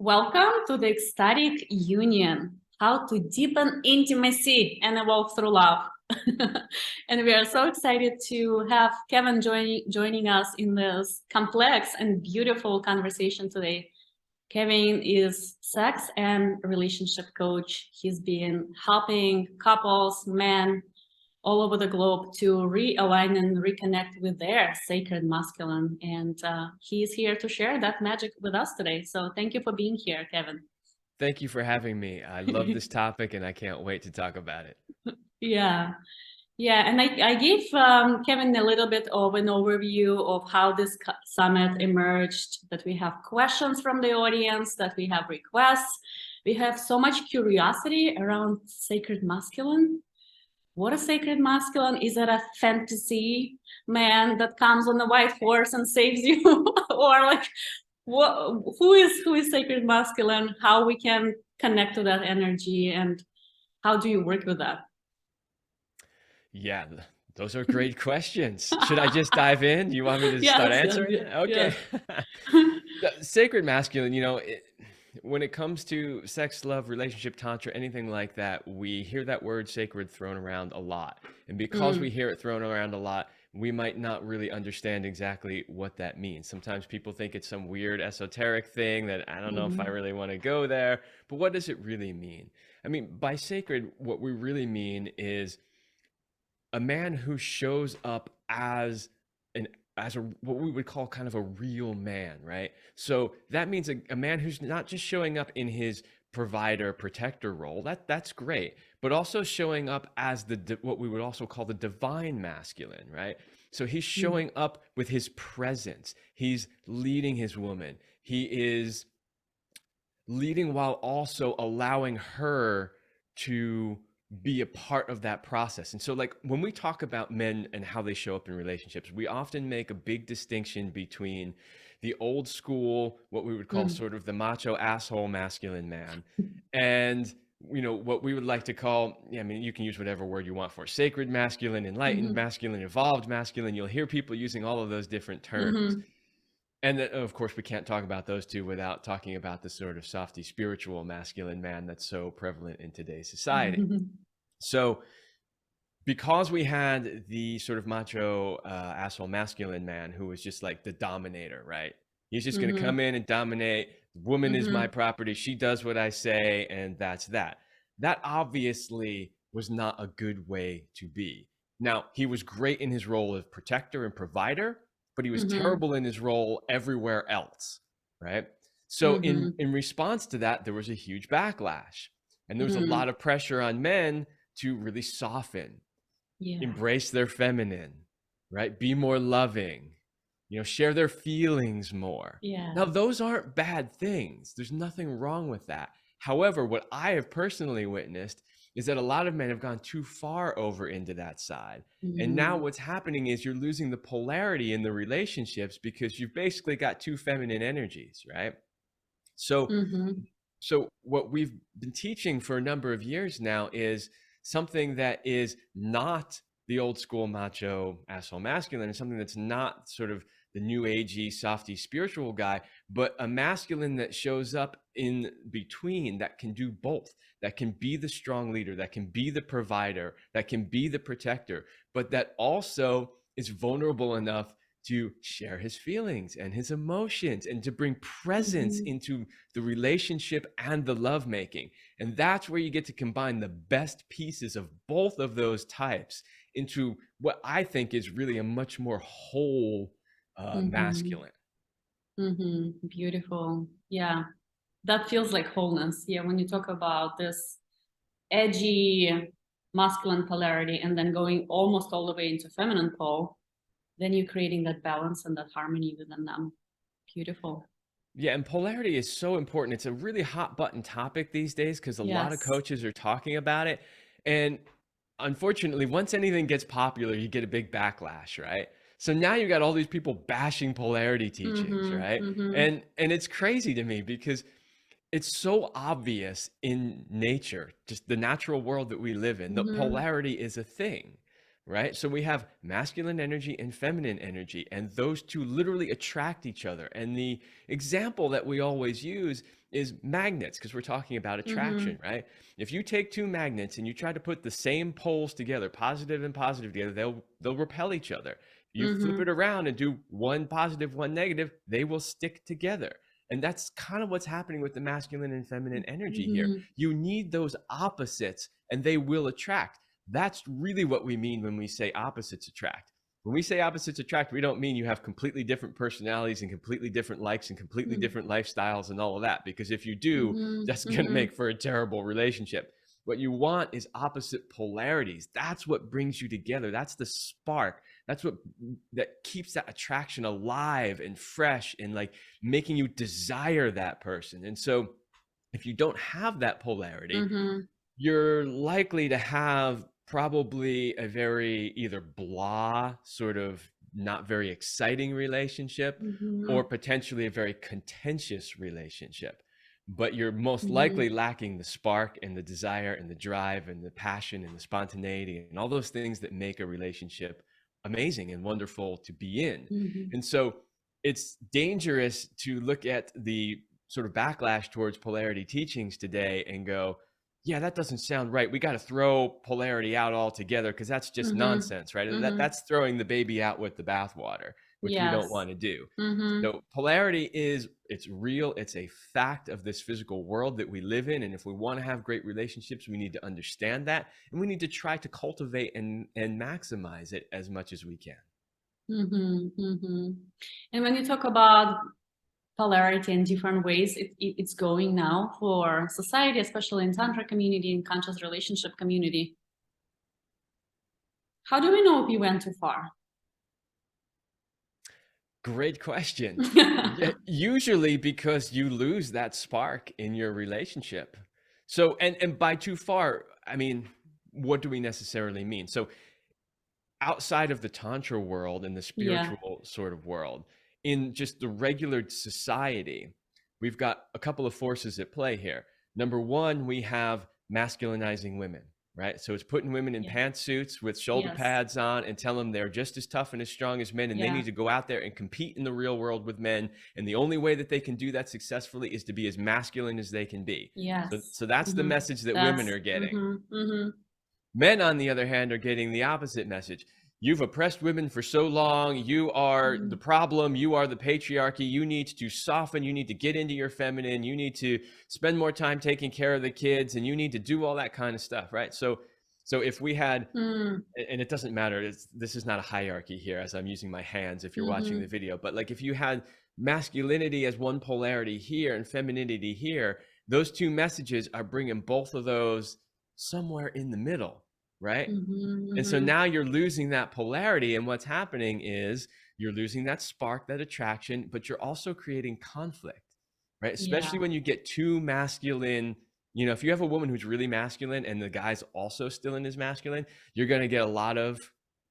Welcome to the Ecstatic Union, how to deepen intimacy and evolve through love. And we are so excited to have Kevin joining us in this complex and beautiful conversation today. Kevin is sex and relationship coach. He's been helping couples, men, all over the globe to realign and reconnect with their sacred masculine. And he's here to share that magic with us today. So thank you for being here, Kevin. Thank you for having me. I love this topic and I can't wait to talk about it. Yeah. Yeah, and I gave Kevin a little bit of an overview of how this summit emerged, that we have questions from the audience, that we have requests. We have so much curiosity around sacred masculine. What is sacred masculine? Is it a fantasy man that comes on a white horse and saves you? Or like, who is sacred masculine? How we can connect to that energy, and how do you work with that? Yeah, those are great questions. Should I just dive in? You want me to start Yes, answering yes, it? Okay. yes. The sacred masculine, when it comes to sex, love, relationship, tantra, anything like that, we hear that word sacred thrown around a lot. And because we Mm, hear it thrown around a lot, we might not really understand exactly what that means. Sometimes people think it's some weird esoteric thing that I don't know if I mhm, really want to go there, but what does it really mean? I mean, by sacred, what we really mean is a man who shows up an as a what we would call kind of a real man, right? So that means a man who's not just showing up in his provider protector role. That's great, but also showing up as what we would also call the divine masculine, right? So he's mm, showing up with his presence. He's leading his woman. He is leading while also allowing her to be a part of that process. And so, like, when we talk about men and how they show up in relationships, we often make a big distinction between the old school, what we would call mm, sort of the macho asshole masculine man, and what we would like to call, yeah, I mean, you can use whatever word you want for sacred masculine, enlightened mhm, masculine, evolved masculine. You'll hear people using all of those different terms. mhm, And then, of course, we can't talk about those two without talking about the sort of softy spiritual masculine man that's so prevalent in today's society. mhm, So, because we had the sort of macho asshole masculine man who was just like the dominator, right? He's just going to come mhm, in and dominate. Woman is my mhm, property. She does what I say, and that's that. That obviously was not a good way to be. Now, he was great in his role of protector and provider, but he was mhm, terrible in his role everywhere else, right? So in mhm, in response to that, there was a huge backlash. And there was a mhm. lot of pressure on men to really soften, Yeah, embrace their feminine, right? Be more loving, share their feelings more. Now, yeah. those aren't bad things. There's nothing wrong with that. However, what I have personally witnessed is that a lot of men have gone too far over into that side. And now Mm, what's happening is you're losing the polarity in the relationships because you've basically got two feminine energies, right? So mhm, so what we've been teaching for a number of years now is something that is not the old school macho asshole masculine, and something that's not sort of the new agey softy spiritual guy, but a masculine that shows up in between, that can do both, that can be the strong leader, that can be the provider, that can be the protector, but that also is vulnerable enough to share his feelings and his emotions and to bring presence mhm, into the relationship and the lovemaking. And that's where you get to combine the best pieces of both of those types into what I think is really a much more whole mhm, masculine. mhm. Beautiful. Yeah, that feels like wholeness. Yeah, when you talk about this edgy masculine polarity and then going almost all the way into feminine pole, then you're creating that balance and that harmony within them. Beautiful. Yeah, and polarity is so important. It's a really hot button topic these days because a lot of Yes. coaches are talking about it. And unfortunately, once anything gets popular, you get a big backlash, right? So now you got all these people bashing polarity teachings, Mm-hmm. right? Mm-hmm. And it's crazy to me because it's so obvious in nature, just the natural world that we live in, that Mm-hmm. polarity is a thing. right? So we have masculine energy and feminine energy, and those two literally attract each other. And the example that we always use is magnets, because we're talking about attraction, Mm-hmm. right? If you take two magnets and you try to put the same poles together, positive and positive together, they'll repel each other. You flip Mm-hmm. it around and do one positive, one negative, they will stick together. And that's kind of what's happening with the masculine and feminine energy here. Mm-hmm. You need those opposites and they will attract. That's really what we mean when we say opposites attract. When we say opposites attract, we don't mean you have completely different personalities and completely different likes and completely different lifestyles and all of that. Because if you do, Mm-hmm. that's going to Mm-hmm. make for a terrible relationship. What you want is opposite polarities. That's what brings you together. That's the spark. That's what that keeps that attraction alive and fresh and like making you desire that person. And so if you don't have that polarity, Mm-hmm. you're likely to have probably a very either blah, sort of not very exciting relationship, or Mm-hmm. potentially a very contentious relationship. But you're most Mm-hmm. likely lacking the spark and the desire and the drive and the passion and the spontaneity and all those things that make a relationship amazing and wonderful to be in. Mm-hmm. And so it's dangerous to look at the sort of backlash towards polarity teachings today and go, yeah, that doesn't sound right. We got to throw polarity out altogether because that's just Mm-hmm. nonsense, right? Mm-hmm. That's throwing the baby out with the bathwater, which we don't Yes. want to do. Mm-hmm. So polarity it's real. It's a fact of this physical world that we live in. And if we want to have great relationships, we need to understand that. And we need to try to cultivate and maximize it as much as we can. Mm-hmm. Mm-hmm. And when you talk about polarity in different ways it's going now for society, especially in Tantra community and conscious relationship community, how do we know if we went too far? Great question. Yeah, usually because you lose that spark in your relationship. So, and by too far, I mean, what do we necessarily mean? So, outside of the Tantra world and the Yeah. spiritual sort of world, in just the regular society, we've got a couple of forces at play here. Number one, we have masculinizing women, right? So it's putting women in Yeah. pantsuits with shoulder Yes. pads on and telling them they're just as tough and as strong as men, and they Yeah. need to go out there and compete in the real world with men. And the only way that they can do that successfully is to be as masculine as they can be. Yes. So that's the Mm-hmm. message that women That's are getting. mm-hmm. Mm-hmm. Men, on the other hand, are getting the opposite message. You've oppressed women for so long. You are Mm-hmm. the problem. You are the patriarchy. You need to soften. You need to get into your feminine. You need to spend more time taking care of the kids, and you need to do all that kind of stuff, right? So if we had, Mm-hmm. and it doesn't matter, this is not a hierarchy here as I'm using my hands if you're watching Mm-hmm. the video, but like if you had masculinity as one polarity here and femininity here, those two messages are bringing both of those somewhere in the middle, right? And so Mm-hmm. now you're losing that polarity. And what's happening is you're losing that spark, that attraction, but you're also creating conflict, right? Yeah. Especially when you get too masculine. You know, if you have a woman who's really masculine and the guy's also still in his masculine, you're going to get a lot of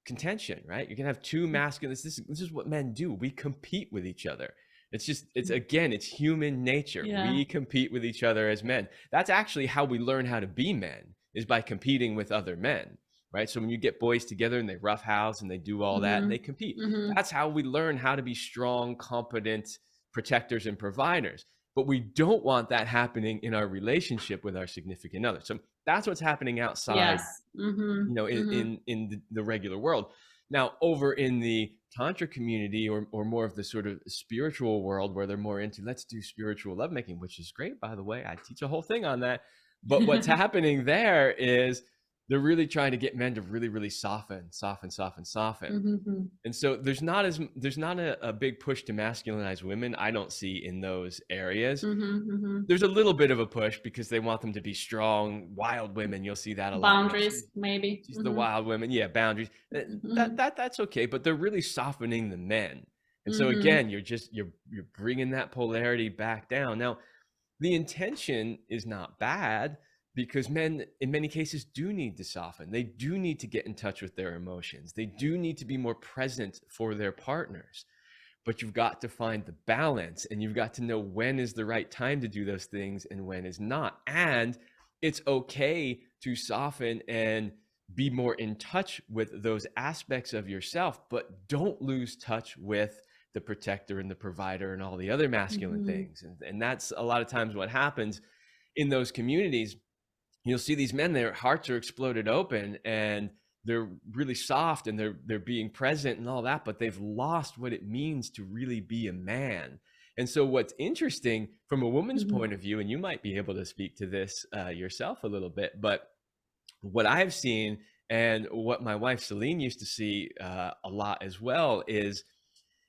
contention, right? You're going to have two masculine. This is what men do. We compete with each other. It's human nature. Yeah. We compete with each other as men. That's actually how we learn how to be men, is by competing with other men, right? So when you get boys together and they roughhouse and they do all that and Mm-hmm. they compete, Mm-hmm. that's how we learn how to be strong, competent protectors and providers. But we don't want that happening in our relationship with our significant other. So that's what's happening outside, Yes. Mm-hmm. you know, Mm-hmm. in the regular world. Now, over in the Tantra community, or more of the sort of spiritual world, where they're more into, let's do spiritual lovemaking, which is great, by the way. I teach a whole thing on that. But what's happening there is they're really trying to get men to really, really soften, soften, soften, soften. Mm-hmm. And so there's not a big push to masculinize women, I don't see, in those areas. Mm-hmm. Mm-hmm. There's a little bit of a push because they want them to be strong, wild women. You'll see that a lot. You know, Boundaries, maybe. she's the Mm-hmm. wild women. Yeah, boundaries. Mm-hmm. That's okay, but they're really softening the men. And so Mm-hmm. again, you're bringing that polarity back down. Now, the intention is not bad, because men in many cases do need to soften. They do need to get in touch with their emotions. They do need to be more present for their partners. But you've got to find the balance, and you've got to know when is the right time to do those things and when is not. And it's okay to soften and be more in touch with those aspects of yourself, but don't lose touch with the protector and the provider and all the other masculine Mm-hmm. things. And that's a lot of times what happens in those communities. You'll see these men, their hearts are exploded open and they're really soft and they're being present and all that, but they've lost what it means to really be a man. And so what's interesting from a woman's Mm-hmm. point of view, and you might be able to speak to this yourself a little bit, but what I've seen and what my wife Celine used to see a lot as well is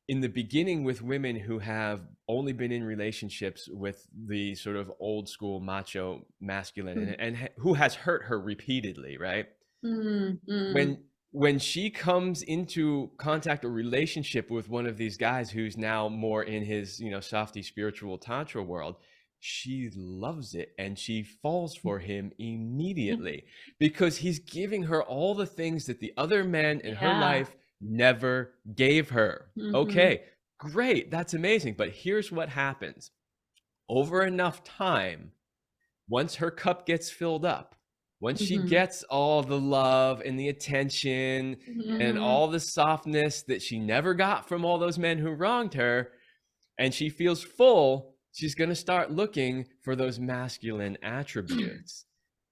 in the beginning with women who have only been in relationships with the sort of old school macho masculine and who has hurt her repeatedly, right? Mm-hmm. When she comes into contact or relationship with one of these guys who's now more in his, you know, softy spiritual tantra world, she loves it and she falls for him immediately because he's giving her all the things that the other men in her Yeah. life never gave her. Mm-hmm. Okay, great, that's amazing, but here's what happens. Over enough time, once her cup gets filled up, once she Mm-hmm. gets all the love and the attention and Mm-hmm. all the softness that she never got from all those men who wronged her, and she feels full, she's going to start looking for those masculine attributes.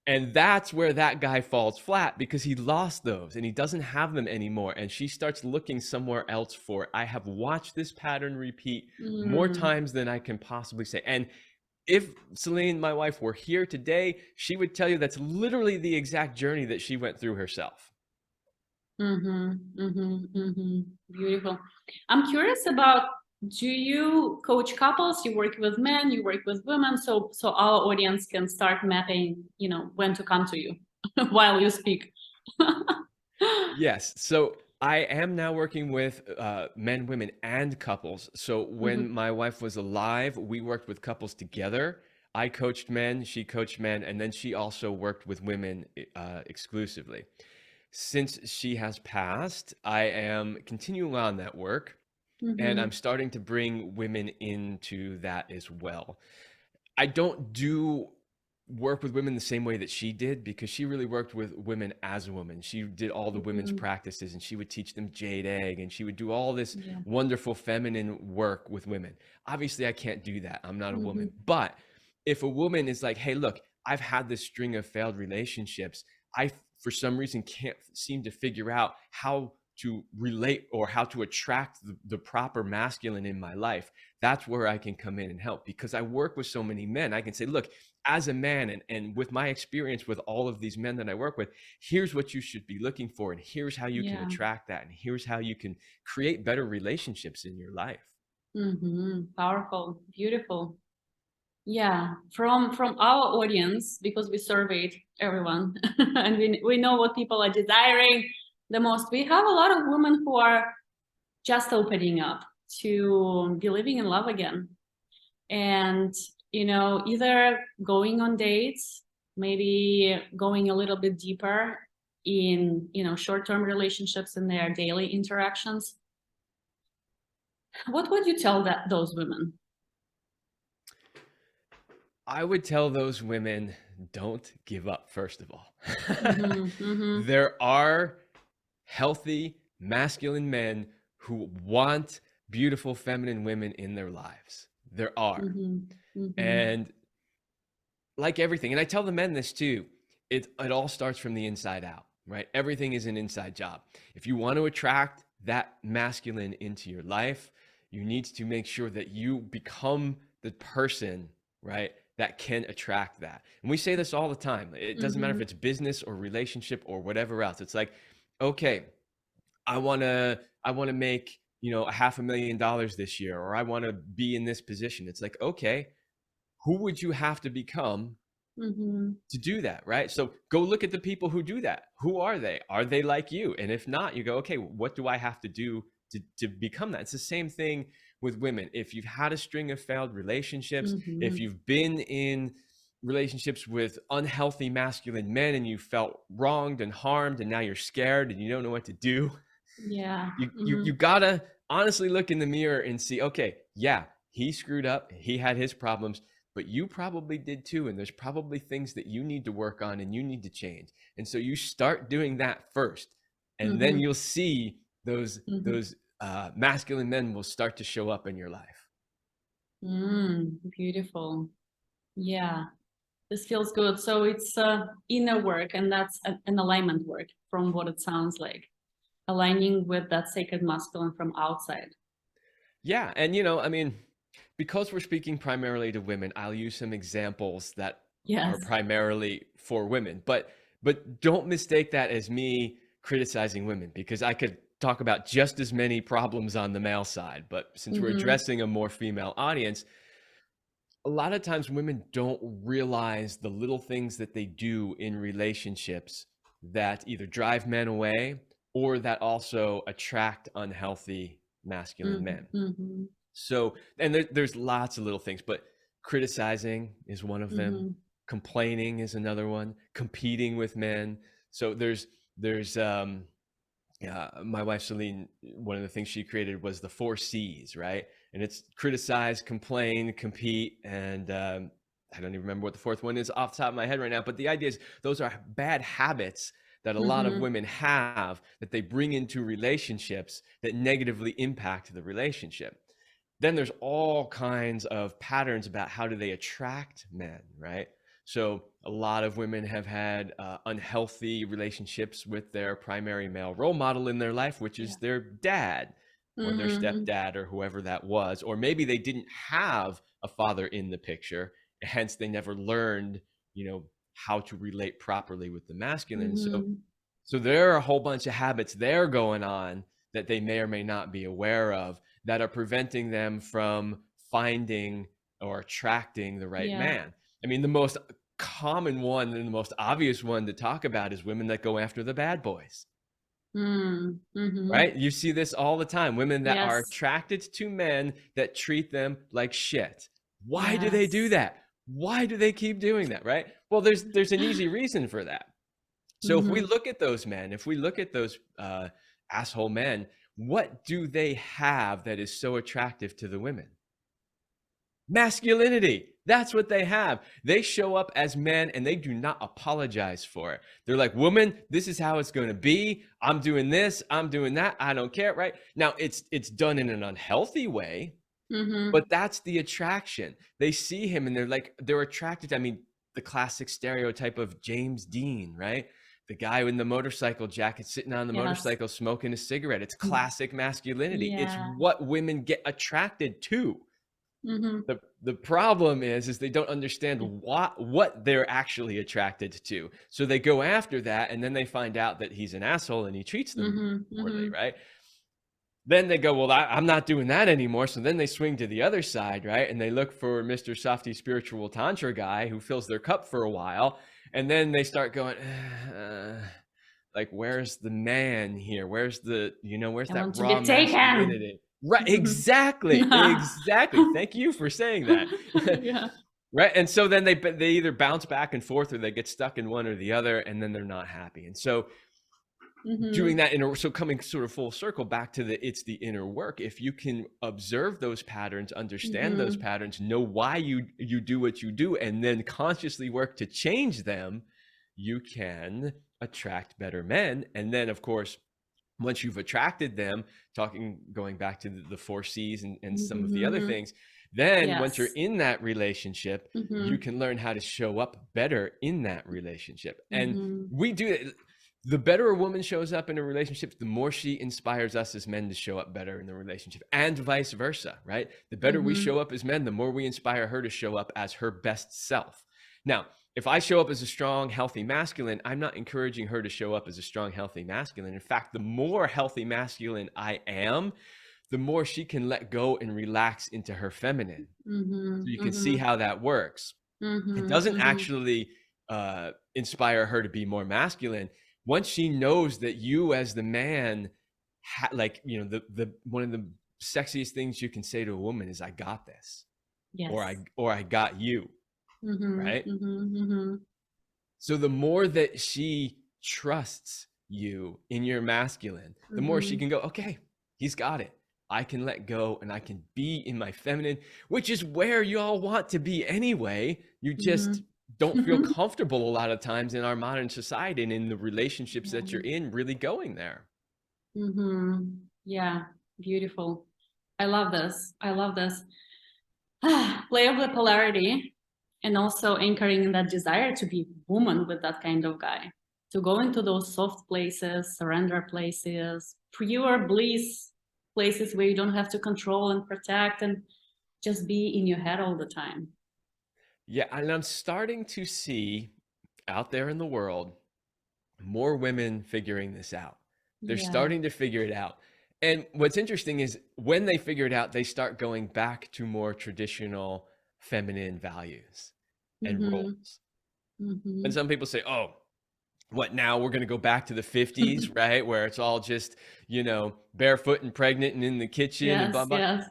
And that's where that guy falls flat because he lost those and he doesn't have them anymore. And she starts looking somewhere else for it. I have watched this pattern repeat more Mm-hmm. times than I can possibly say. And if Celine, my wife, were here today, she would tell you that's literally the exact journey that she went through herself. Mm-hmm. Mm-hmm. Mm-hmm. Beautiful. I'm curious about, do you coach couples? You work with men, you work with women, so our audience can start mapping, you know, when to come to you while you speak. Yes. So I am now working with men, women, and couples. So when Mm-hmm. my wife was alive, we worked with couples together. I coached men, she coached men, and then she also worked with women exclusively. Since she has passed, I am continuing on that work and I'm Mm-hmm. starting to bring women into that as well. I don't do work with women the same way that she did because she really worked with women as a woman. She did all the women's Mm-hmm. practices and she would teach them jade egg and she would do all this Yeah. wonderful feminine work with women. Obviously, I can't do that. I'm not a Mm-hmm. woman. But if a woman is like, hey, look, I've had this string of failed relationships, I, for some reason, can't seem to figure out how to relate or how to attract the proper masculine in my life. That's where I can come in and help because I work with so many men. I can say, look, as a man and with my experience with all of these men that I work with, here's what you should be looking for. And here's how you can Yeah. attract that. And here's how you can create better relationships in your life. Mm-hmm. Powerful. Beautiful. Yeah, from our audience, because we surveyed everyone and we know what people are desiring the most. We have a lot of women who are just opening up to be living in love again. And, you know, either going on dates, maybe going a little bit deeper in, you know, short-term relationships in their daily interactions. What would you tell those women? I would tell those women, don't give up, first of all. Mm-hmm, mm-hmm, There are healthy, masculine men who want beautiful, feminine women in their lives. There are. mm-hmm, mm-hmm. And like everything, and I tell the men this too, it all starts from the inside out, right? Everything is an inside job. If you want to attract that masculine into your life, you need to make sure that you become the person, right, that can attract that. And we say this all the time. It doesn't matter if Mm-hmm. it's business or relationship or whatever else. It's like, okay, I want to make, you know, $500,000 this year, or I want to be in this position. It's like, okay, who would you have to become Mm-hmm. to do that, right? So go look at the people who do that. Who are they? Are they like you? And if not, you go, okay, what do I have to do to become that? It's the same thing with women. If you've had a string of failed relationships, if Mm-hmm. you've been in relationships with unhealthy masculine men and you felt wronged and harmed and now you're scared and you don't know what to do, Yeah. you gotta honestly look in the mirror and see, okay, yeah, he screwed up, he had his problems, but you probably did too. And there's probably things that you need to work on and you need to change. And so you start doing that first, and then Mm-hmm. you'll see those Mm-hmm. those masculine men will start to show up in your life. Beautiful. Yeah, this feels good. So it's inner work, and that's an alignment work from what it sounds like, aligning with that sacred masculine from outside. Yeah, and you know, I mean, because we're speaking primarily to women, I'll use some examples that are Yes. primarily for women. But don't mistake that as me criticizing women, because I could talk about just as many problems on the male side. But since we're Mm-hmm. addressing a more female audience, a lot of times women don't realize the little things that they do in relationships that either drive men away or that also attract unhealthy masculine men. Mm-hmm. So, and there's lots of little things, but criticizing is one of them. Mm-hmm. Complaining is another one. Competing with men. So there's my wife Celine, one of the things she created was the 4 C's, right? And it's criticize, complain, compete, and I don't even remember what the fourth one is off the top of my head right now. But the idea is those are bad habits that a lot of Mm-hmm. women have that they bring into relationships that negatively impact the relationship. Then there's all kinds of patterns about how do they attract men, right? So a lot of women have had unhealthy relationships with their primary male role model in their life, which is Yeah. their dad or their Mm-hmm. stepdad or whoever that was. Or maybe they didn't have a father in the picture, hence they never learned, you know, how to relate properly with the masculine. Mm-hmm. So there are a whole bunch of habits there going on that they may or may not be aware of that are preventing them from finding or attracting the right Yeah. man. I mean, the most common one and the most obvious one to talk about is women that go after the bad boys, Mm-hmm. right? You see this all the time. Women that are Yes. attracted to men that treat them like shit. Why do they do Yes. that? Why do they keep doing that, right? Well, there's an easy reason for that. So if we Mm-hmm. look at those men, if we look at those asshole men, what do they have that is so attractive to the women? Masculinity. That's what they have. They show up as men and they do not apologize for it. They're like, woman, this is how it's going to be. I'm doing this. I'm doing that. I don't care. Right now, it's done in an unhealthy way, Mm-hmm. but that's the attraction. They see him and they're attracted. I mean, the classic stereotype of James Dean, right? The guy in the motorcycle jacket sitting on the Yes. motorcycle smoking a cigarette. It's classic masculinity. It's Yeah. what women get attracted to. Mm-hmm. The problem is they don't understand what they're actually attracted to. So they go after that, and then they find out that he's an asshole and he treats them Mm-hmm. poorly, Mm-hmm. right? Then they go, well, I'm not doing that anymore. So then they swing to the other side, right? And they look for Mr. Softy spiritual Tantra guy who fills their cup for a while. And then they start going, like, where's the man here? Where's where's I that want to raw be taken. masculinity? Right. Exactly. Exactly. Thank you for saying that. Yeah. Right. And so then they either bounce back and forth or they get stuck in one or the other, and then they're not happy. And so doing Mm-hmm. that so coming sort of full circle back to it's the inner work. If you can observe those patterns, understand those Mm-hmm. patterns, know why you do what you do, and then consciously work to change them, you can attract better men. And then of course, once you've attracted them, going back to the 4 C's and some of the other Mm-hmm. things, then once you're Yes. in that relationship, you Mm-hmm. can learn how to show up better in that relationship. And Mm-hmm. we do it. The better a woman shows up in a relationship, the more she inspires us as men to show up better in the relationship, and vice versa, right? The better we Mm-hmm. show up as men, the more we inspire her to show up as her best self. Now, if I show up as a strong, healthy masculine, I'm not encouraging her to show up as a strong, healthy masculine. In fact, the more healthy masculine I am, the more she can let go and relax into her feminine. Mm-hmm. So you can see Mm-hmm. how that works. It Mm-hmm. doesn't Mm-hmm. actually inspire her to be more masculine. Once she knows that you as the man, the one of the sexiest things you can say to a woman is, I got this, or Yes. I got you, Mm-hmm. right? Mm-hmm. Mm-hmm. So the more that she trusts you in your masculine, the more she Mm-hmm. can go, okay, he's got it. I can let go and I can be in my feminine, which is where you all want to be anyway. You just don't feel Mm-hmm. comfortable a lot of times in our modern society and in the relationships that you're Yeah. in really going there. Mm-hmm. Yeah, beautiful. I love this. I love this. Play of the polarity and also anchoring that desire to be woman with that kind of guy, to go into those soft places, surrender places, pure bliss places where you don't have to control and protect and just be in your head all the time. Yeah, and I'm starting to see out there in the world more women figuring this out. They're Yeah. starting to figure it out. And what's interesting is when they figure it out, they start going back to more traditional feminine values and Mm-hmm. roles. Mm-hmm. And some people say, oh, what now? We're going to go back to the 50s, right? Where it's all just, barefoot and pregnant and in the kitchen and blah, Yes, blah. yes.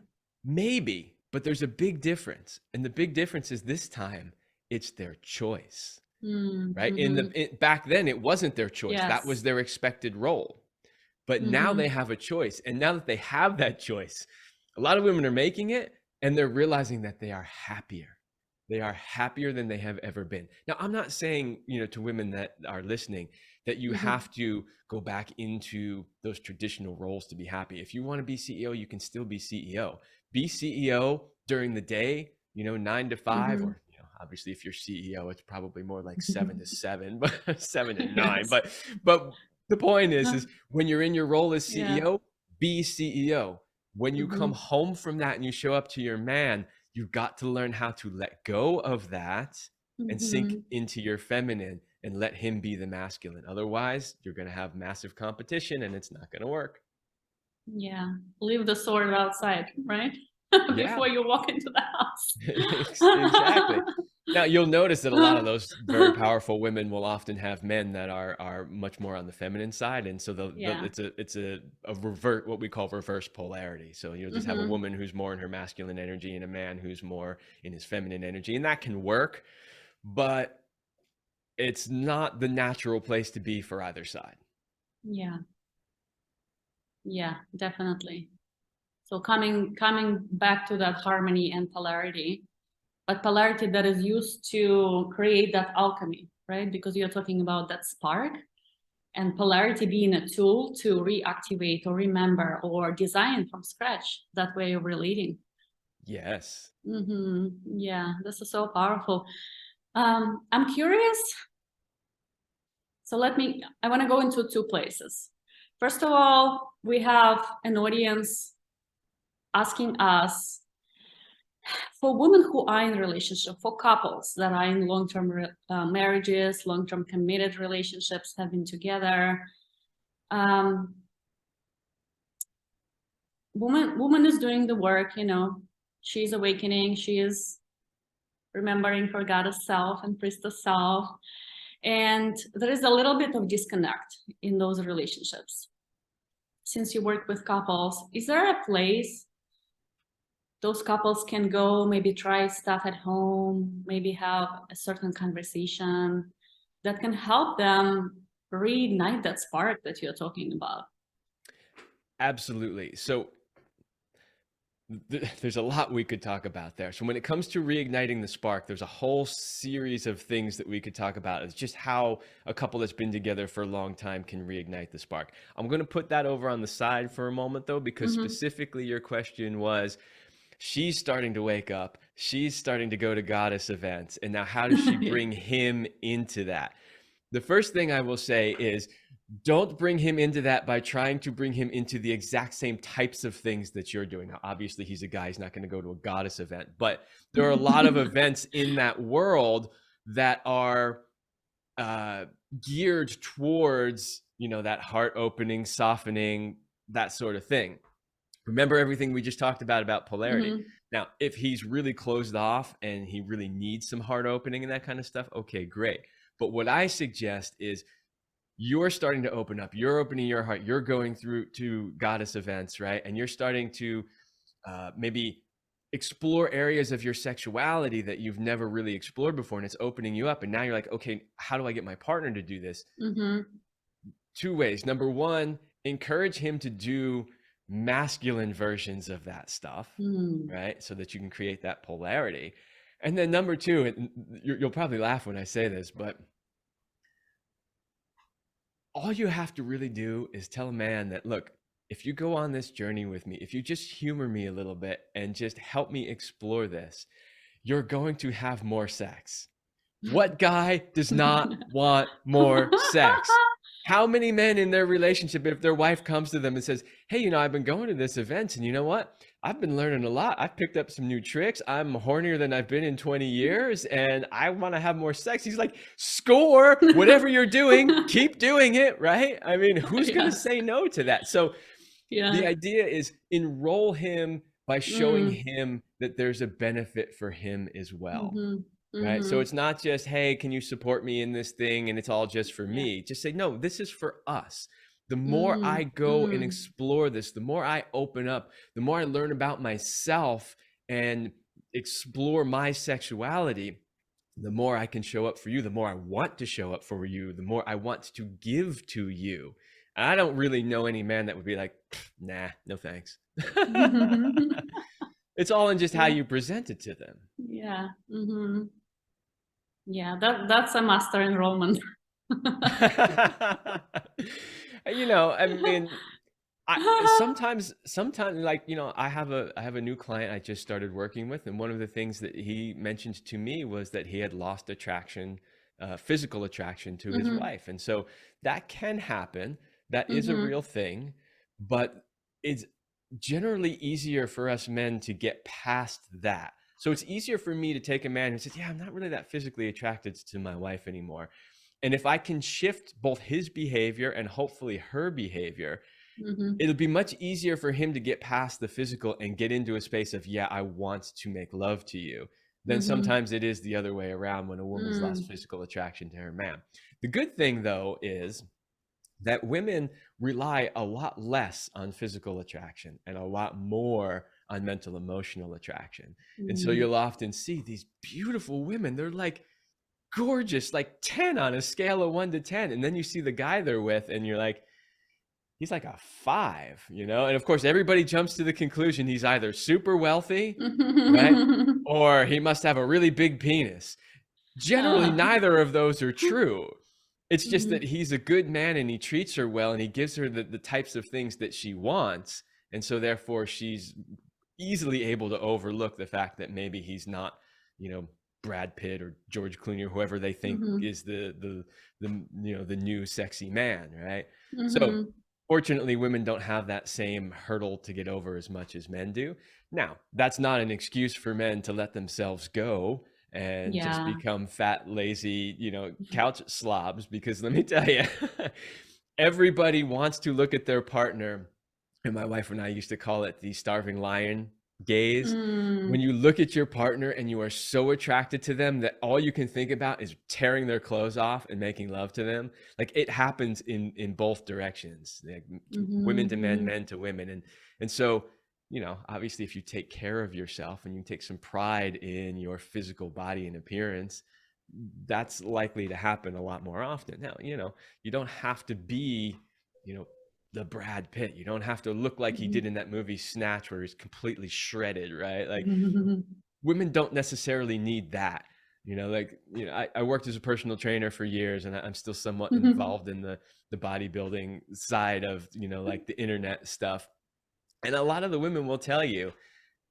Maybe, but there's a big difference. And the big difference is this time it's their choice, right? Mm-hmm. Back then, it wasn't their choice. That was Yes. their expected role. But now Mm-hmm. they have a choice. And now that they have that choice, a lot of women are making it and they're realizing that they are happier. They are happier than they have ever been. Now, I'm not saying, to women that are listening, that you Mm-hmm. have to go back into those traditional roles to be happy. If you want to be CEO, you can still be CEO. Be CEO during the day, 9 to 5, Mm-hmm. or obviously if you're CEO, it's probably more like 7 to 7, but 7 to 9. Yes. But the point is when you're in your role as Yeah. CEO, be CEO. When you come Mm-hmm. home from that and you show up to your man, you've got to learn how to let go of that and sink Mm-hmm. into your feminine and let him be the masculine. Otherwise, you're going to have massive competition and it's not going to work. Yeah. Leave the sword outside, right? Yeah, Before you walk into the house. exactly. Now you'll notice that a lot of those very powerful women will often have men that are much more on the feminine side, and so Yeah. it's a revert, what we call reverse polarity. So you'll just have a Mm-hmm. woman who's more in her masculine energy and a man who's more in his feminine energy, and that can work, but it's not the natural place to be for either side. Yeah. Yeah, definitely. So coming back to that harmony and polarity, but polarity that is used to create that alchemy, right? Because you're talking about that spark and polarity being a tool to reactivate or remember or design from scratch that way of relating. Yes. Mm-hmm. Yeah, this is so powerful. I'm curious. So I want to go into two places. First of all, we have an audience asking us for women who are in relationship, for couples that are in long-term marriages, long-term committed relationships, have been together. Um, woman is doing the work, she's awakening, she is remembering her goddess self and priestess self. And there is a little bit of disconnect in those relationships. Since you work with couples, is there a place those couples can go, maybe try stuff at home, maybe have a certain conversation that can help them reignite that spark that you're talking about? Absolutely. So there's a lot we could talk about there. So when it comes to reigniting the spark, there's a whole series of things that we could talk about. It's just how a couple that's been together for a long time can reignite the spark. I'm going to put that over on the side for a moment though, because Mm-hmm. specifically your question was, she's starting to wake up, she's starting to go to goddess events, and now how does she Yeah. bring him into that? The first thing I will say is, don't bring him into that by trying to bring him into the exact same types of things that you're doing. Now, obviously, he's a guy, he's not going to go to a goddess event, but there are a lot of events in that world that are geared towards, that heart opening, softening, that sort of thing. Remember everything we just talked about polarity. Mm-hmm. Now, if he's really closed off and he really needs some heart opening and that kind of stuff, okay, great. But what I suggest is, you're starting to open up, you're opening your heart, you're going through to goddess events, right? And you're starting to maybe explore areas of your sexuality that you've never really explored before, and it's opening you up. And now you're like, okay, how do I get my partner to do this? Mm-hmm. Two ways. Number one, encourage him to do masculine versions of that stuff, Mm. right? So that you can create that polarity. And then number two, and you'll probably laugh when I say this, but all you have to really do is tell a man that, look, if you go on this journey with me, if you just humor me a little bit and just help me explore this, you're going to have more sex. What guy does not want more sex? How many men in their relationship, if their wife comes to them and says, hey, you know, I've been going to this event and you know what? I've been learning a lot. I've picked up some new tricks. I'm hornier than I've been in 20 years and I want to have more sex. He's like, score, whatever you're doing, keep doing it, right? I mean, who's going to say no to that? So the idea is enroll him by showing him that there's a benefit for him as well. Right. So it's not just, hey, can you support me in this thing? And it's all just for me. Just say, no, this is for us. The more I go and explore this, the more I open up, the more I learn about myself and explore my sexuality, the more I can show up for you, the more I want to show up for you, the more I want to give to you. I don't really know any man that would be like, nah, no thanks. It's all in just how you present it to them. Yeah. Yeah, that's a master enrollment. You know, I mean, sometimes like, you know, I have a new client I just started working with, and one of the things that he mentioned to me was that he had lost attraction, physical attraction to his wife. And so that can happen. That is a real thing, but it's generally easier for us men to get past that. So it's easier for me to take a man who says, yeah, I'm not really that physically attracted to my wife anymore. And if I can shift both his behavior and hopefully her behavior, it'll be much easier for him to get past the physical and get into a space of, yeah, I want to make love to you. Then sometimes it is the other way around when a woman's lost physical attraction to her man. The good thing, though, is that women rely a lot less on physical attraction and a lot more on mental emotional attraction. And so you'll often see these beautiful women, they're like gorgeous, like 10 on a scale of 1 to 10. And then you see the guy they're with and you're like, he's like a 5, you know? And of course, everybody jumps to the conclusion he's either super wealthy, right? Or he must have a really big penis. Generally, neither of those are true. It's just that he's a good man and he treats her well and he gives her the types of things that she wants. And so therefore she's easily able to overlook the fact that maybe he's not, you know, Brad Pitt or George Clooney or whoever they think is the you know, the new sexy man, right? So fortunately, women don't have that same hurdle to get over as much as men do. Now, that's not an excuse for men to let themselves go and just become fat, lazy, you know, couch slobs, because let me tell you, everybody wants to look at their partner. And my wife and I used to call it the starving lion gaze. When you look at your partner and you are so attracted to them that all you can think about is tearing their clothes off and making love to them. Like, it happens in both directions, like women to men, men to women. And so, you know, obviously if you take care of yourself and you take some pride in your physical body and appearance, that's likely to happen a lot more often. Now, you know, you don't have to be, you know, the Brad Pitt. You don't have to look like he did in that movie Snatch, where he's completely shredded, right? Like, women don't necessarily need that. You know, like, you know, I worked as a personal trainer for years, and I'm still somewhat involved in the bodybuilding side of, you know, like the internet stuff. And a lot of the women will tell you,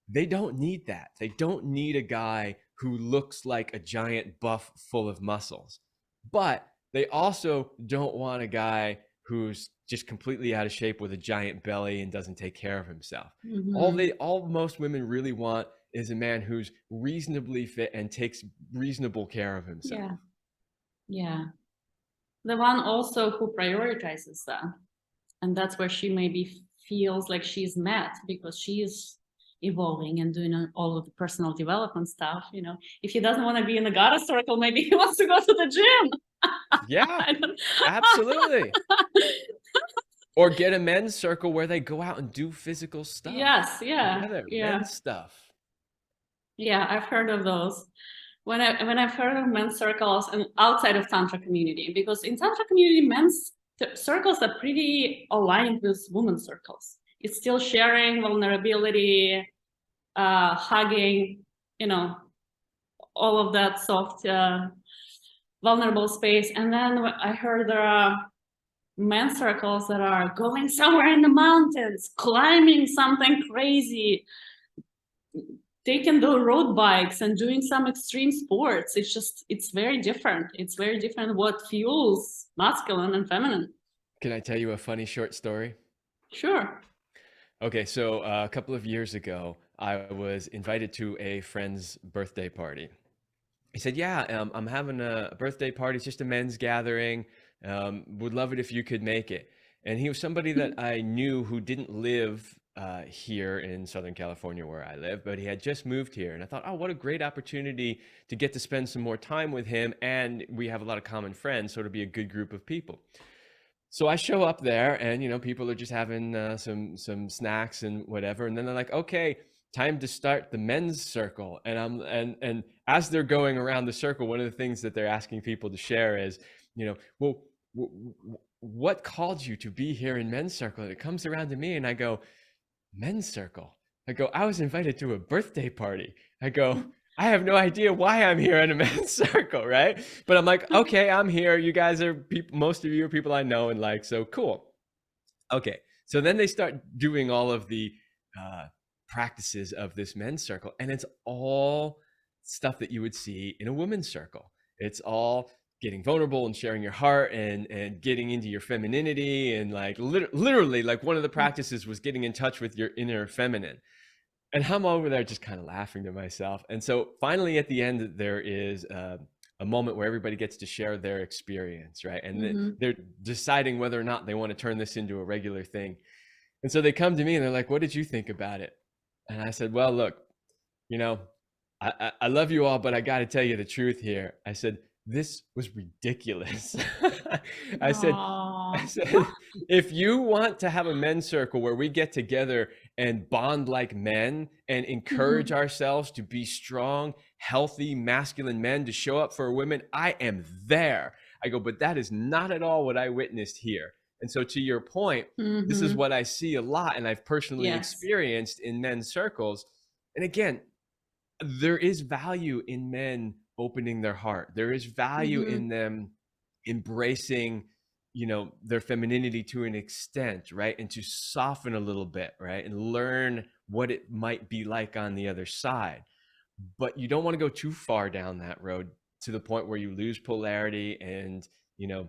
they don't need that. They don't need a guy who looks like a giant buff full of muscles. But they also don't want a guy who's just completely out of shape with a giant belly and doesn't take care of himself. All most women really want is a man who's reasonably fit and takes reasonable care of himself. Yeah. The one also who prioritizes that. And that's where she maybe feels like she's met, because she is evolving and doing all of the personal development stuff. You know, if he doesn't want to be in the goddess circle, maybe he wants to go to the gym. Yeah, absolutely. Or get a men's circle where they go out and do physical stuff. Yes, together, men's stuff. Yeah, I've heard of those. When I've heard of men's circles and outside of Tantra community, because in Tantra community, men's circles are pretty aligned with women's circles. it's still sharing, vulnerability, hugging, you know, all of that soft, vulnerable space. And then I heard there are men's circles that are going somewhere in the mountains, climbing something crazy, taking the road bikes and doing some extreme sports. It's very different. It's very different what fuels masculine and feminine. Can I tell you a funny short story? Sure. Okay, so a couple of years ago, I was invited to a friend's birthday party. He said, "Yeah, I'm having a birthday party. It's just a men's gathering. Would love it if you could make it." And he was somebody that I knew who didn't live here in Southern California where I live, but he had just moved here. And I thought, oh, what a great opportunity to get to spend some more time with him. And we have a lot of common friends, so it'll be a good group of people. So I show up there, and people are just having some snacks and whatever, and then they're like, "Okay, time to start the men's circle." And as they're going around the circle, one of the things that they're asking people to share is, well, what called you to be here in men's circle? And it comes around to me, and I go, "Men's circle." I go, "I was invited to a birthday party." I go, "I have no idea why I'm here in a men's circle," right? But I'm like, okay, I'm here. You guys are people, most of you are people I know and like, so cool. Okay, so then they start doing all of the practices of this men's circle, and it's all stuff that you would see in a women's circle. It's all getting vulnerable and sharing your heart and getting into your femininity, and like literally, like one of the practices was getting in touch with your inner feminine. And I'm over there just kind of laughing to myself. And so finally at the end, there is a moment where everybody gets to share their experience, right? And they're deciding whether or not they want to turn this into a regular thing. And so they come to me and they're like, "What did you think about it?" And I said, "Well, look, I love you all, but I got to tell you the truth here." I said, "This was ridiculous." I said, "If you want to have a men's circle where we get together and bond like men and encourage ourselves to be strong, healthy, masculine men, to show up for women, I am there." I go, "But that is not at all what I witnessed here." And so to your point, this is what I see a lot, and I've personally experienced in men's circles. And again, there is value in men opening their heart. There is value in them embracing, their femininity to an extent, right? And to soften a little bit, right? And learn what it might be like on the other side. But you don't want to go too far down that road to the point where you lose polarity and,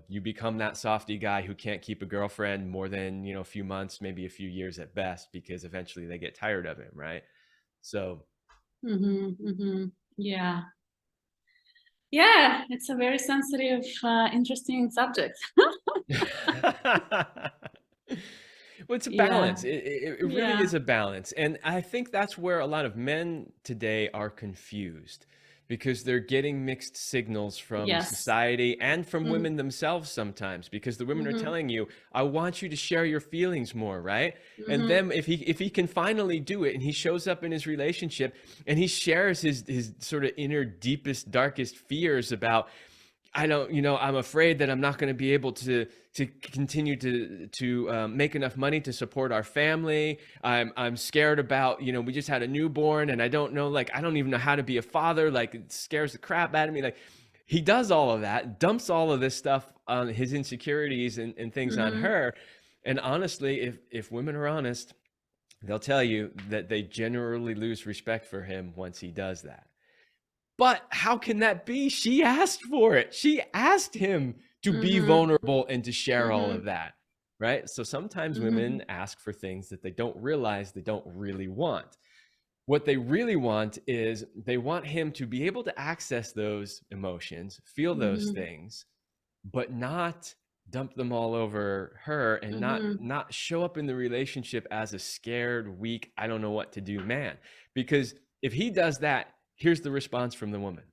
you become that softy guy who can't keep a girlfriend more than, a few months, maybe a few years at best, because eventually they get tired of him, right? So yeah, it's a very sensitive, interesting subject. Well, it's a balance. It really is a balance. And I think that's where a lot of men today are confused, because they're getting mixed signals from society and from women themselves sometimes, because the women are telling you, "I want you to share your feelings more," right? And then if he can finally do it, and he shows up in his relationship and he shares his sort of inner, deepest, darkest fears about, I'm afraid that I'm not going to be able to continue to make enough money to support our family. I'm scared about, we just had a newborn, and I don't know, like, I don't even know how to be a father. Like, it scares the crap out of me. Like, he does all of that, dumps all of this stuff on his insecurities and things on her. And honestly, if women are honest, they'll tell you that they generally lose respect for him once he does that. But how can that be? She asked for it. She asked him to be vulnerable and to share all of that, right? So sometimes women ask for things that they don't realize they don't really want. What they really want is they want him to be able to access those emotions, feel those things, but not dump them all over her, and not show up in the relationship as a scared, weak, I don't know what to do man. Because if he does that, here's the response from the woman: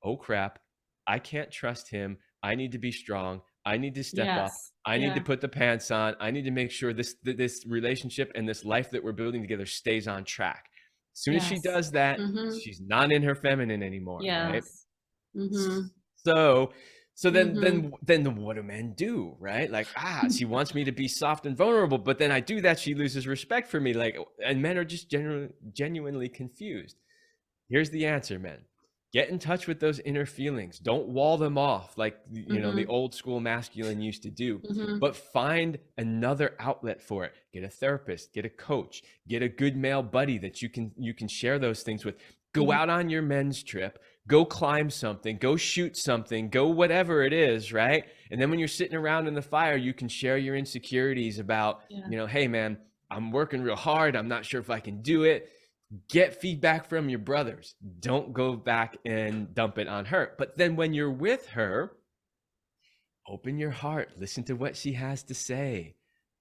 "Oh crap, I can't trust him. I need to be strong. I need to step up. I need to put the pants on. I need to make sure this relationship and this life that we're building together stays on track." As soon as she does that, she's not in her feminine anymore, right? So So Mm-hmm. then what do men do, right? Like, she wants me to be soft and vulnerable, but then I do that, she loses respect for me. Like, and men are just genuinely confused. Here's the answer, men. Get in touch with those inner feelings. Don't wall them off like, the Mm-hmm. old school masculine used to do, Mm-hmm. but find another outlet for it. Get a therapist, get a coach, get a good male buddy that you can share those things with. Go Mm-hmm. out on your men's trip, go climb something, go shoot something, go whatever it is, right? And then when you're sitting around in the fire, you can share your insecurities about, Yeah. hey man, I'm working real hard. I'm not sure if I can do it. Get feedback from your brothers. Don't go back and dump it on her. But then when you're with her, open your heart, listen to what she has to say,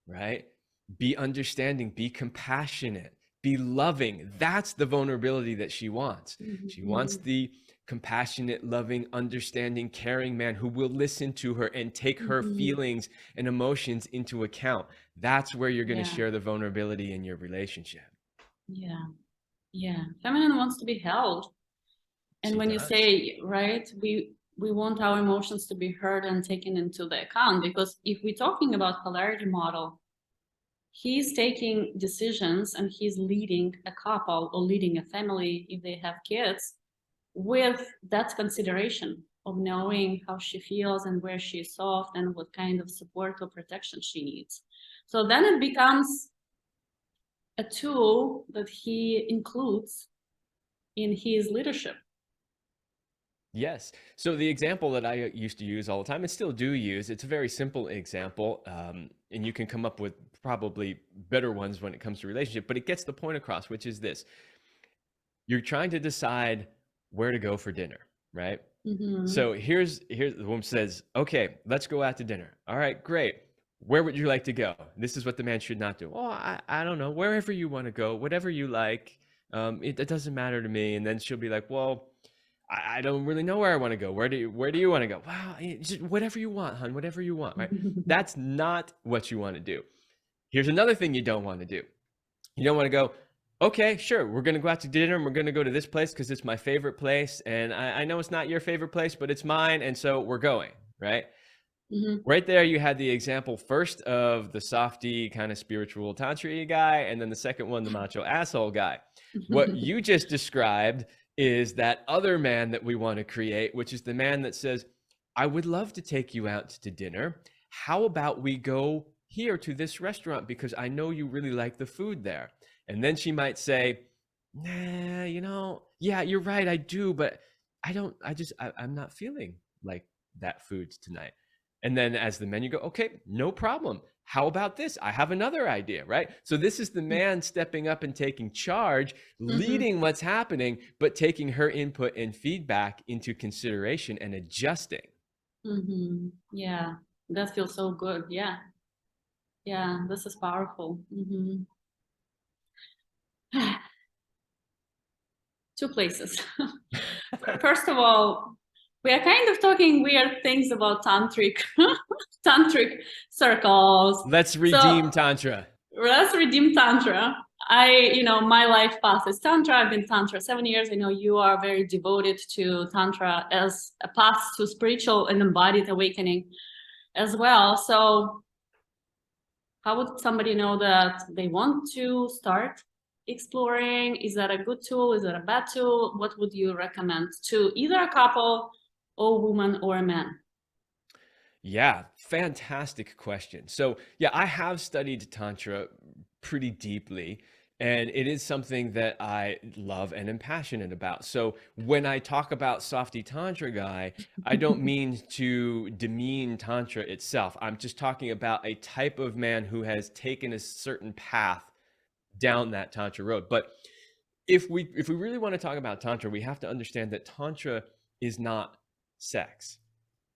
right? Be understanding, be compassionate, be loving. That's the vulnerability that she wants. She wants Mm-hmm. the compassionate, loving, understanding, caring man who will listen to her and take her Mm-hmm. feelings and emotions into account. That's where you're going to Yeah. share the vulnerability in your relationship. Yeah. Yeah. Feminine wants to be held. And She when you does. say, right, we want our emotions to be heard and taken into the account, because if we're talking about polarity model, he's taking decisions and he's leading a couple or leading a family if they have kids with that consideration of knowing how she feels and where she's soft and what kind of support or protection she needs. So then it becomes a tool that he includes in his leadership. Yes. So the example that I used to use all the time and still do use, it's a very simple example, and you can come up with probably better ones when it comes to relationship, but it gets the point across, which is this. You're trying to decide where to go for dinner, right? Mm-hmm. So here's the woman says, okay, let's go out to dinner. All right, great. Where would you like to go? This is what the man should not do. Oh, I don't know. Wherever you want to go, whatever you like. It doesn't matter to me. And then she'll be like, well, I don't really know where I want to go. Where do you want to go? Wow, just whatever you want, hon, whatever you want, right? That's not what you want to do. Here's another thing you don't want to do. You don't want to go, okay, sure, we're going to go out to dinner and we're going to go to this place because it's my favorite place. And I know it's not your favorite place, but it's mine. And so we're going, right? Mm-hmm. Right there, you had the example first of the softy kind of spiritual tantra guy, and then the second one, the macho asshole guy. What you just described is that other man that we want to create, which is the man that says, I would love to take you out to dinner. How about we go here to this restaurant because I know you really like the food there? And then she might say, nah, yeah, you're right, I do, but I'm not feeling like that food tonight. And then as the menu go, okay, no problem. How about this? I have another idea, right? So this is the man stepping up and taking charge, Mm-hmm. leading what's happening, but taking her input and feedback into consideration and adjusting. Mm-hmm. Yeah, that feels so good. Yeah. Yeah, this is powerful. Mm-hmm. Two places. First of all, we are kind of talking weird things about tantric circles. Let's So redeem Tantra. let's redeem Tantra. My life path is Tantra. I've been Tantra 7 years. I know you are very devoted to Tantra as a path to spiritual and embodied awakening as well. So how would somebody know that they want to start exploring? Is that a good tool? Is that a bad tool? What would you recommend to either a couple or woman or a man? Yeah, fantastic question. So, yeah, I have studied Tantra pretty deeply, and it is something that I love and am passionate about. So, when I talk about Softy Tantra guy, I don't mean to demean Tantra itself. I'm just talking about a type of man who has taken a certain path down that Tantra road. But if we really want to talk about Tantra, we have to understand that Tantra is not sex.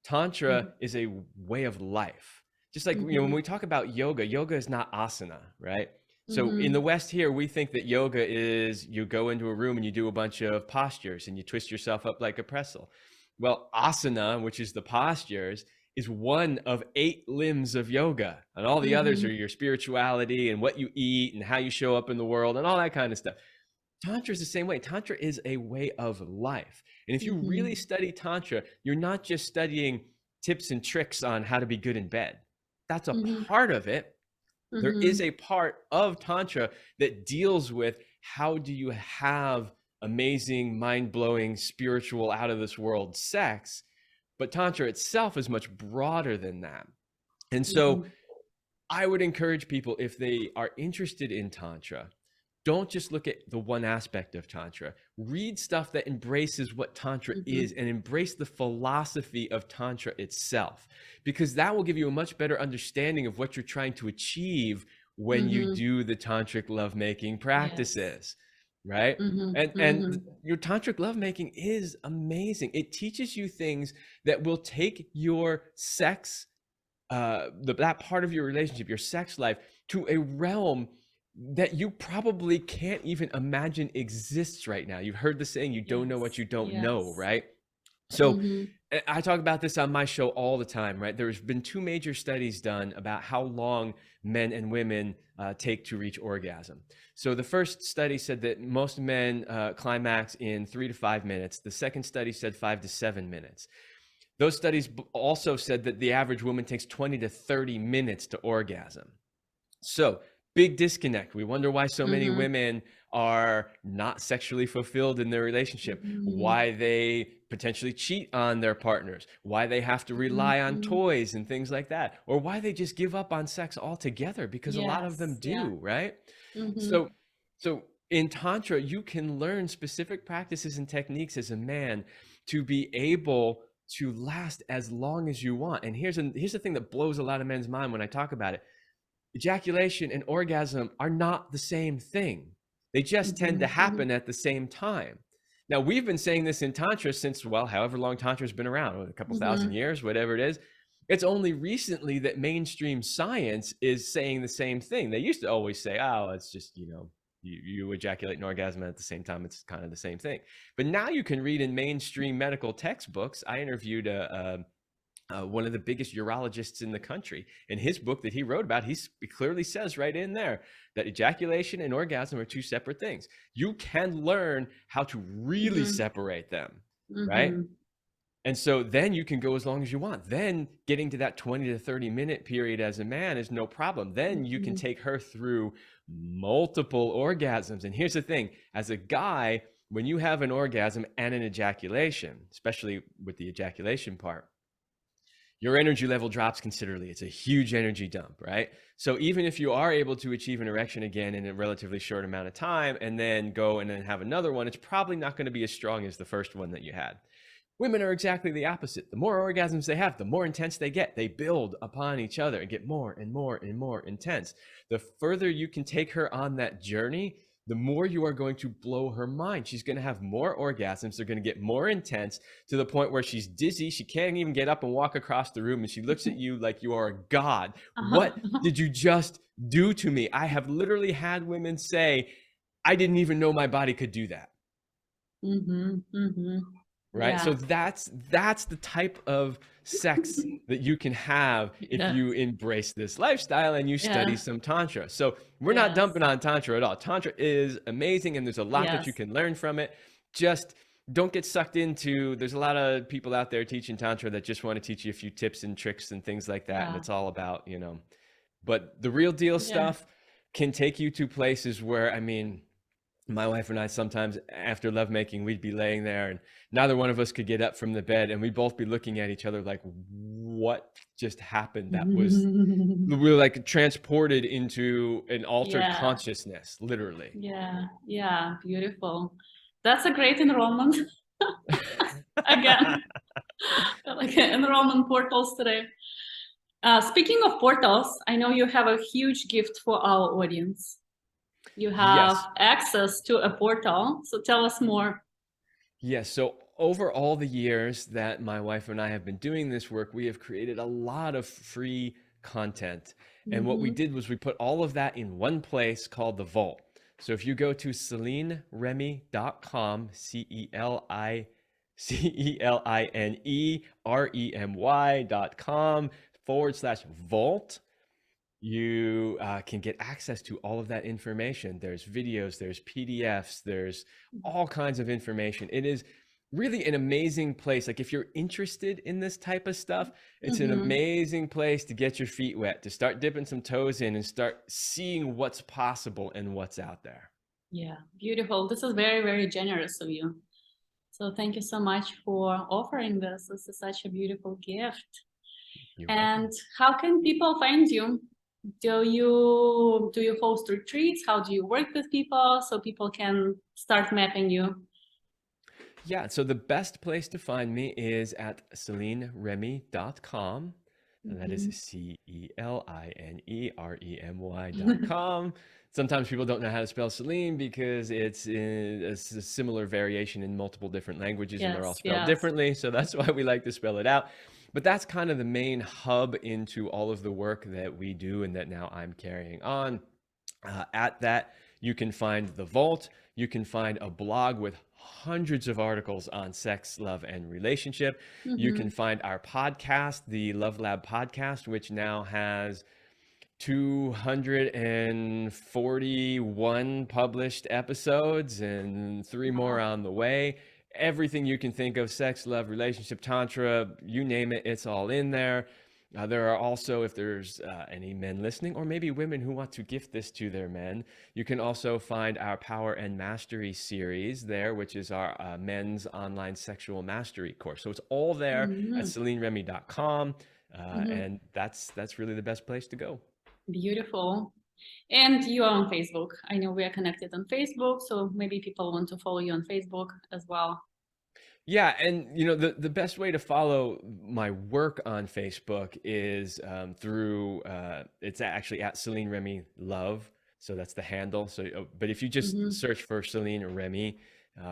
Tantra is a way of life. Just like, when Mm-hmm. we talk about yoga, yoga is not asana, right? So in the Mm-hmm. West here, we think that yoga is you go into a room and you do a bunch of postures and you twist yourself up like a pretzel. Well, asana, which is the postures, is one of 8 limbs of yoga. And all the others Mm-hmm. are your spirituality and what you eat and how you show up in the world and all that kind of stuff. Tantra is the same way. Tantra is a way of life. And if you Mm-hmm. really study Tantra, you're not just studying tips and tricks on how to be good in bed. That's a Mm-hmm. part of it. There is Mm-hmm. a part of Tantra that deals with how do you have amazing, mind-blowing, spiritual, out of this world sex, but Tantra itself is much broader than that. And so Mm-hmm. I would encourage people, if they are interested in Tantra, don't just look at the one aspect of Tantra. Read stuff that embraces what Tantra Mm-hmm. is and embrace the philosophy of Tantra itself, because that will give you a much better understanding of what you're trying to achieve when you Mm-hmm. do the tantric lovemaking Yes. practices, right? Mm-hmm. And Mm-hmm. your tantric lovemaking is amazing. It teaches you things that will take your sex, that part of your relationship, your sex life, to a realm that you probably can't even imagine exists right now. You've heard the saying, you don't know what Yes. you don't know, Yes. right? So Mm-hmm. I talk about this on my show all the time, right? There's been 2 major studies done about how long men and women take to reach orgasm. So the first study said that most men climax in 3 to 5 minutes. The second study said 5 to 7 minutes. Those studies also said that the average woman takes 20 to 30 minutes to orgasm. So, big disconnect. We wonder why so many Mm-hmm. women are not sexually fulfilled in their relationship, Mm-hmm. why they potentially cheat on their partners, why they have to rely on Mm-hmm. toys and things like that, or why they just give up on sex altogether, because a lot of them Yes. Yeah. do, right? Mm-hmm. So, so in Tantra, you can learn specific practices and techniques as a man to be able to last as long as you want. And here's the thing that blows a lot of men's mind when I talk about it. Ejaculation and orgasm are not the same thing. They just tend to Mm-hmm. happen at the same time. Now, we've been saying this in Tantra since, well, however long Tantra's been around, a couple thousand Mm-hmm. years, whatever it is. It's only recently that mainstream science is saying the same thing. They used to always say, oh, it's just, you ejaculate and orgasm at the same time. It's kind of the same thing. But now you can read in mainstream medical textbooks. I interviewed one of the biggest urologists in the country. In his book that he wrote about, he clearly says right in there that ejaculation and orgasm are 2 separate things. You can learn how to really Mm-hmm. separate them, right? Mm-hmm. And so then you can go as long as you want. Then getting to that 20 to 30-minute period as a man is no problem. Then you can Mm-hmm. take her through multiple orgasms. And here's the thing, as a guy, when you have an orgasm and an ejaculation, especially with the ejaculation part, your energy level drops considerably. It's a huge energy dump, right? So even if you are able to achieve an erection again in a relatively short amount of time and then go and then have another one, it's probably not going to be as strong as the first one that you had. Women are exactly the opposite. The more orgasms they have, the more intense they get. They build upon each other and get more and more and more intense. The further you can take her on that journey, the more you are going to blow her mind. She's going to have more orgasms. They're going to get more intense to the point where she's dizzy. She can't even get up and walk across the room. And she looks at you like you are a god. What did you just do to me? I have literally had women say, I didn't even know my body could do that. Mm-hmm. Mm-hmm. Right? So Yeah. that's the type of sex that you can have if Yeah. you embrace this lifestyle and you study Yeah. some tantra. So we're not Yes. dumping on tantra at all. Tantra is amazing and there's a lot that you Yes. can learn from it. Just don't get sucked into, there's a lot of people out there teaching tantra that just want to teach you a few tips and tricks and things like that, and Yeah. it's all about, but the real deal Yeah. stuff can take you to places where, I mean, my wife and I, sometimes after lovemaking, we'd be laying there and neither one of us could get up from the bed, and we'd both be looking at each other like, what just happened? We were like transported into an altered Yeah. consciousness, literally. Yeah. Yeah. Beautiful. That's a great enrollment. Again, like enrollment portals today. Speaking of portals, I know you have a huge gift for our audience. You have Yes. access to a portal. So tell us more. Yes. So over all the years that my wife and I have been doing this work, we have created a lot of free content. And what we Mm-hmm. did was we put all of that in one place called the Vault. So if you go to CelineRemy.com, CelineRemy.com/vault, you can get access to all of that information. There's videos, there's PDFs, there's all kinds of information. It is really an amazing place. Like if you're interested in this type of stuff, it's an Mm-hmm. amazing place to get your feet wet, to start dipping some toes in and start seeing what's possible and what's out there. Yeah, beautiful. This is very, very generous of you. So thank you so much for offering this. This is such a beautiful gift. You're welcome. And how can people find you? Do you host retreats? How do you work with people so people can start mapping you? Yeah, so the best place to find me is at CelineRemy.com. And that is Mm-hmm. CelineRemy.com. Sometimes people don't know how to spell Celine because it's in a similar variation in multiple different languages and they're all Yes, spelled yes. differently. So that's why we like to spell it out. But that's kind of the main hub into all of the work that we do and that now I'm carrying on. At that, you can find the vault. You can find a blog with hundreds of articles on sex, love, and relationship. You Mm-hmm. can find our podcast, the Love Lab podcast, which now has 241 published episodes and 3 more Wow. on the way. Everything you can think of, sex, love, relationship, tantra, you name it, it's all in there. There are also, if there's any men listening, or maybe women who want to gift this to their men, you can also find our Power and Mastery series there, which is our men's online sexual mastery course. So it's all there at Mm-hmm. CelineRemy.com, Mm-hmm. and that's really the best place to go. Beautiful. And you are on Facebook. I know we are connected on Facebook, so maybe people want to follow you on Facebook as well. Yeah, and you know the best way to follow my work on Facebook is through it's actually at Celine Remy Love, so that's the handle. So, but if you just Mm-hmm. search for Celine Remy,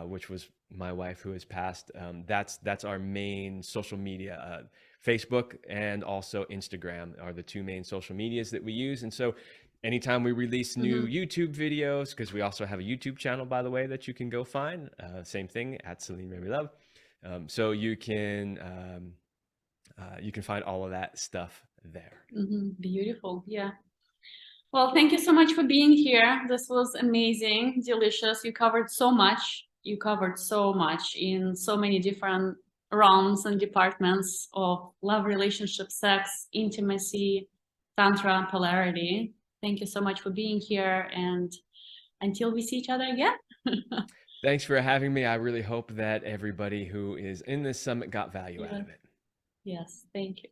which was my wife who has passed, that's our main social media. Facebook and also Instagram are the two main social medias that we use, and so anytime we release new Mm-hmm. YouTube videos, because we also have a YouTube channel, by the way, that you can go find. Same thing at Celine Remy Love. So you can find all of that stuff there. Mm-hmm. Beautiful. Yeah. Well, thank you so much for being here. This was amazing, delicious. You covered so much. You covered so much in so many different realms and departments of love, relationship, sex, intimacy, tantra, polarity. Thank you so much for being here. And until we see each other again. Thanks for having me. I really hope that everybody who is in this summit got value out Yeah. of it. Yes. Thank you.